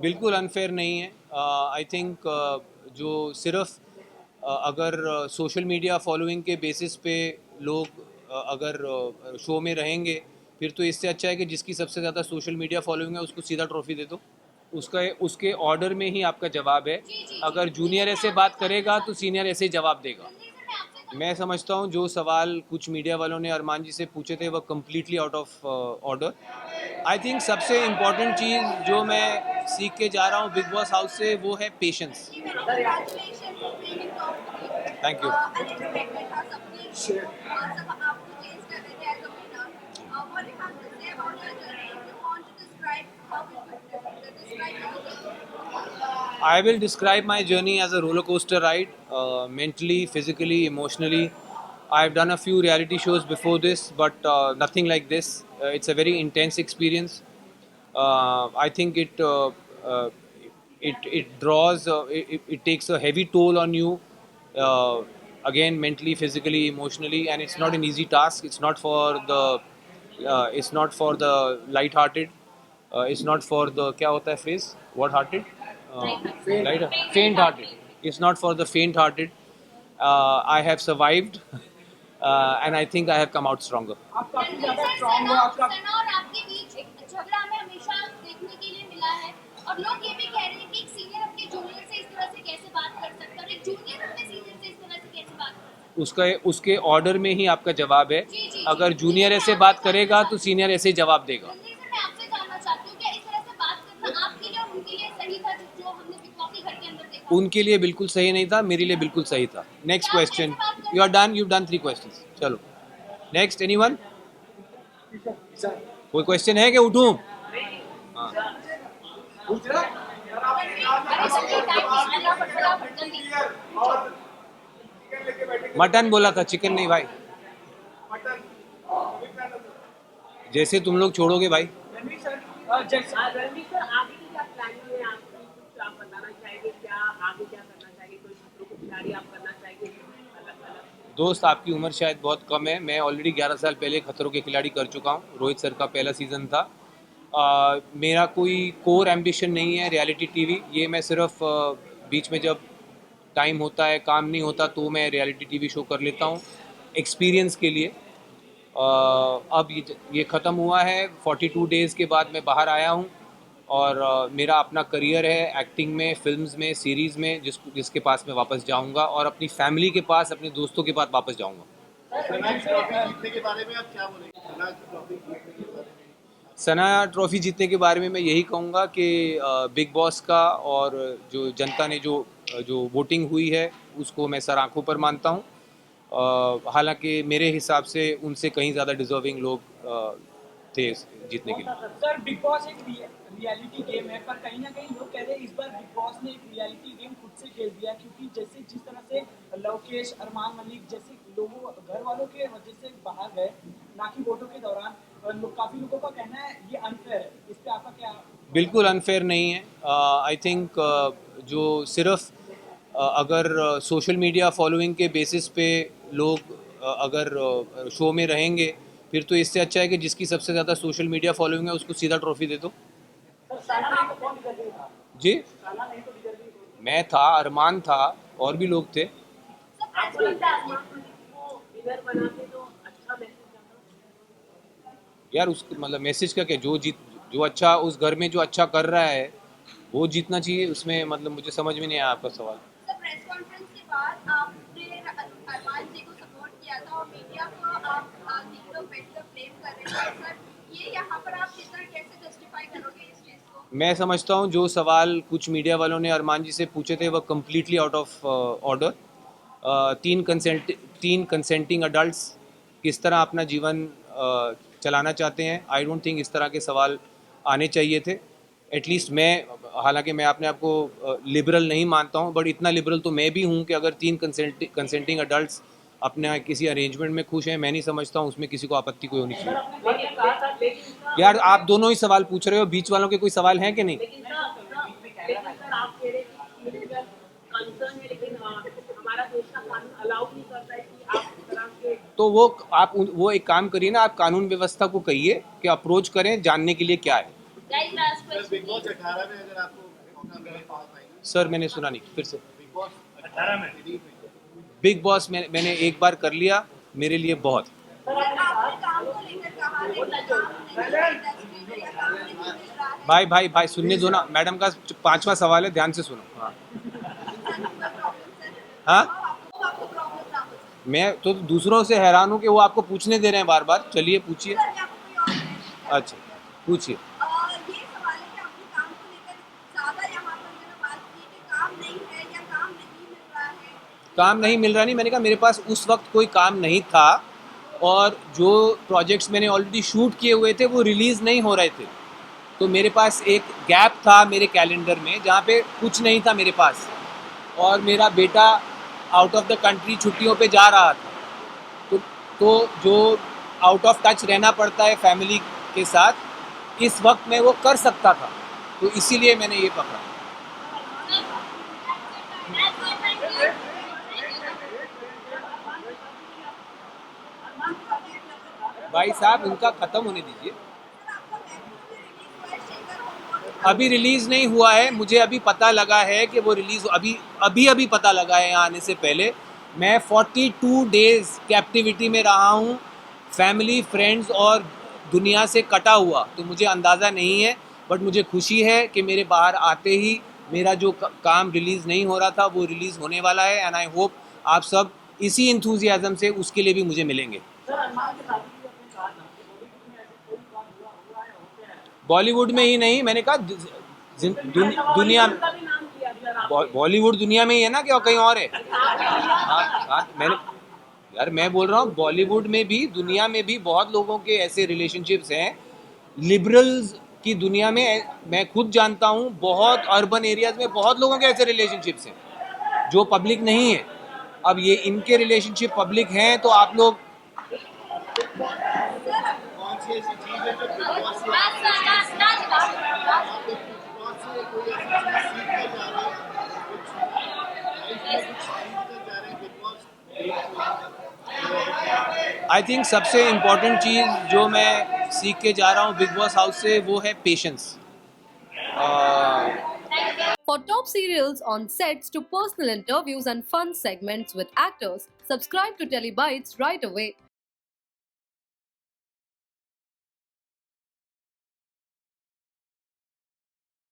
बिल्कुल अनफेयर नहीं है। आई थिंक जो सिर्फ अगर सोशल मीडिया फॉलोइंग के बेसिस पे लोग अगर शो में रहेंगे, फिर तो इससे अच्छा है कि जिसकी सबसे ज़्यादा सोशल मीडिया फॉलोइंग है उसको सीधा ट्रॉफी दे दो। उसका उसके ऑर्डर में ही आपका जवाब है। अगर जूनियर ऐसे बात करेगा तो सीनियर ऐसे ही जवाब देगा। मैं समझता हूँ जो सवाल कुछ मीडिया वालों ने अरमान जी से पूछे थे वह completely out of order. I think सबसे इम्पॉर्टेंट चीज़ जो मैं सीख के जा रहा हूँ बिग बॉस हाउस से वो है patience. Thank you. I will describe my journey as a roller coaster ride, mentally, physically, emotionally. I've done a few reality shows before this, but nothing like this. It's a very intense experience. I think uh, it draws, it takes a heavy toll on you, uh, again mentally, physically, emotionally, and it's not an easy task. It's not for the light-hearted. It's not for the क्या होता है phrase? What-hearted? Light, faint-hearted. It's not for the faint-hearted. I have survived, and I think I have come out stronger. आप काफी ज्यादा strong हो आपका सना और आपके बीच एक झगड़ा हमें हमेशा देखने के लिए मिला है और लोग ये भी कह रहे हैं कि एक सीनियर अपने जूनियर से इस तरह से कैसे बात कर सकता है और एक जूनियर अपने सीनियर से इस तरह से कैसे बात कर सकता है। उसका उसके ऑर्डर में ही आपका जवाब है। जी, जी, अगर जी। जूनियर ऐसे बात करेगा तो सीनियर ऐसे ही जवाब देगा। रणधीर सर, मैं आपसे जानना चाहती हूँ क्या इस तरह से बात करना आपके लिए और उनके लिए सही था जो हमने बिग बॉस के घर के अंदर देखा? उनके लिए बिल्कुल सही नहीं था, मेरे लिए बिल्कुल सही था। नेक्स्ट क्या आप ऐसे क्वेश्चन। बात कर यू आर सकते डन, यू डन 3 क्वेश्चंस। चलो नेक्स्ट। एनीवन? कोई क्वेश्चन है कि उठूं? हाँ। रणधीर अरे जल्दी टाइम फटाफट फटाफट जल्दी मटन बोला था, चिकन नहीं भाई। जैसे तुम लोग छोड़ोगे भाई। रणवीर सर रणवीर सर आगे की क्या प्लानिंग है आपकी कुछ आप बताना चाहेंगे क्या आगे क्या करना चाहेंगे कोई खतरों को खिलाड़ी आप करना चाहेंगे अलग अलग दोस्त आपकी उम्र शायद बहुत कम है। मैं ऑलरेडी 11 साल पहले खतरों के खिलाड़ी कर चुका हूँ। रोहित सर का पहला सीज़न था। मेरा कोई कोर एम्बिशन नहीं है रियलिटी टीवी। ये मैं सिर्फ बीच में जब टाइम होता है, काम नहीं होता, तो मैं रियलिटी टीवी शो कर लेता हूँ एक्सपीरियंस के लिए। अब ये ख़त्म हुआ है। 42 डेज़ के बाद मैं बाहर आया हूँ और मेरा अपना करियर है एक्टिंग में, फिल्म्स में, सीरीज़ में, जिसके पास मैं वापस जाऊँगा और अपनी फैमिली के पास, अपने दोस्तों के पास वापस जाऊँगा। सना ट्रॉफी जीतने के बारे में मैं यही कहूँगा कि बिग बॉस का और जो जनता ने जो जो वोटिंग हुई है उसको मैं सर आंखों पर मानता हूँ। हालांकि मेरे हिसाब से उनसे कहीं ज़्यादा डिजर्विंग लोग थे जीतने के लिए। सर बिग बॉस एक रियलिटी गेम है पर कहीं ना कहीं लोग कह रहे हैं इस बार बिग बॉस ने एक रियलिटी गेम खुद से खेल दिया क्योंकि जैसे जिस तरह से लवकेश अरमान मलिक जैसे लोगों घर वालों के वजह से बाहर गए ना कि वोटों के दौरान काफी लोगों का कहना है ये अनफेयर है इस पे आपका क्या? बिल्कुल अनफेयर नहीं है। आई थिंक जो सिर्फ अगर सोशल मीडिया फॉलोइंग के बेसिस पे लोग अगर शो में रहेंगे, फिर तो इससे अच्छा है कि जिसकी सबसे ज़्यादा सोशल मीडिया फॉलोइंग है उसको सीधा ट्रॉफी दे दो। जी, मैं था, अरमान था, और भी लोग थे। यार उस मतलब मैसेज का क्या, जो अच्छा उस घर में जो अच्छा कर रहा है वो जीतना चाहिए। उसमें मतलब मुझे समझ में नहीं आया आपका सवाल। सर प्रेस कॉन्फ्रेंस के बाद आपने अरमान जी को सपोर्ट किया था और मीडिया को आप आगे लोग बैठकर ब्लेम कर रहे थे सर ये यहाँ पर आप कितना कैसे जस्टिफाई करोगे इस चीज़ को? मैं समझता हूँ जो सवाल कुछ मीडिया वालों ने अरमान जी से पूछे थे वह कम्प्लीटली आउट ऑफ ऑर्डर। तीन कंसेंटिंग अडल्ट्स किस तरह अपना जीवन चलाना चाहते हैं, आई डोंट थिंक इस तरह के सवाल आने चाहिए थे। एटलीस्ट मैं, हालांकि मैं अपने आप को लिबरल नहीं मानता हूँ, बट इतना लिबरल तो मैं भी हूँ कि अगर तीन कंसेंटिंग अडल्ट्स अपने किसी अरेंजमेंट में खुश हैं, मैं नहीं समझता हूँ उसमें किसी को आपत्ति कोई होनी चाहिए। यार आप दोनों ही सवाल पूछ रहे हो, बीच वालों के कोई सवाल हैं कि नहीं? तो वो एक काम करिए ना, आप कानून व्यवस्था को कहिए कि अप्रोच करें जानने के लिए क्या है। Guys, last sir question. Big boss 18 में अगर आपको मौका मिले तो आप आएंगे? सर मैंने सुना नहीं, फिर से। बिग बॉस 18 में बिग बॉस मैंने एक बार कर लिया, मेरे लिए बहुत। आपने काम को लेकर कहा है कि काम नहीं है इंडस्ट्री में या काम नहीं मिल रहा है। भाई भाई भाई सुनने दो ना, मैडम का 5वां सवाल है, ध्यान से सुनो। हाँ हाँ, आपको प्रॉब्लम ना हो सके। मैं तो दूसरों से हैरान हूँ कि वो आपको पूछने दे रहे हैं बार बार। चलिए पूछिए। सर, मैं आपको कोई और question अच्छा पूछिए। ये सवाल है कि आपने काम को लेकर ज्यादा यहाँ पर जो है बात की कि काम नहीं है या काम नहीं मिल रहा है। काम नहीं मिल रहा नहीं, मैंने कहा मेरे पास उस वक्त कोई काम नहीं था, और जो प्रोजेक्ट्स मैंने ऑलरेडी शूट किए हुए थे वो रिलीज़ नहीं हो रहे थे। तो मेरे पास एक गैप था मेरे कैलेंडर में जहाँ पे कुछ नहीं था मेरे पास, और मेरा बेटा आउट ऑफ द कंट्री छुट्टियों पे जा रहा था। तो तो जो आउट ऑफ टच रहना पड़ता है फैमिली के साथ, इस वक्त मैं वो कर सकता था, तो इसीलिए मैंने ये पकड़ा। भाई साहब इनका ख़त्म होने दीजिए। अभी रिलीज़ नहीं हुआ है, मुझे अभी पता लगा है कि वो रिलीज़ अभी पता लगा है यहाँ आने से पहले। मैं 42 डेज़ कैप्टिविटी में रहा हूँ, फैमिली फ्रेंड्स और दुनिया से कटा हुआ, तो मुझे अंदाज़ा नहीं है। बट मुझे खुशी है कि मेरे बाहर आते ही मेरा जो काम रिलीज़ नहीं हो रहा था वो रिलीज़ होने वाला है, एंड आई होप आप सब इसी इंथुजियाज़म से उसके लिए भी मुझे मिलेंगे। बॉलीवुड में ही नहीं, मैंने कहा दुनिया, बॉलीवुड दुनिया में ही है ना, क्या कहीं और है? हाँ मैंने, यार मैं बोल रहा हूँ बॉलीवुड में भी दुनिया में भी बहुत लोगों के ऐसे रिलेशनशिप्स हैं। लिबरल्स की दुनिया में मैं खुद जानता हूँ, बहुत अर्बन एरियाज में बहुत लोगों के ऐसे रिलेशनशिप्स हैं जो पब्लिक नहीं है। अब ये इनके रिलेशनशिप पब्लिक हैं, तो आप लोग कौन सी ऐसी चीज है जो बिग बॉस से आप बिग बॉस से कोई ऐसी चीज सीख कर जा रहे हैं, कुछ लाइफ में कुछ सीख कर जा रहे हैं बिग बॉस? आई थिंक सबसे इम्पोर्टेंट चीज़ जो मैं सीख के जा रहा हूँ बिग बॉस हाउस से वो है patience. For top serials on sets to personal interviews and fun segments with actors, subscribe to Telebytes right away.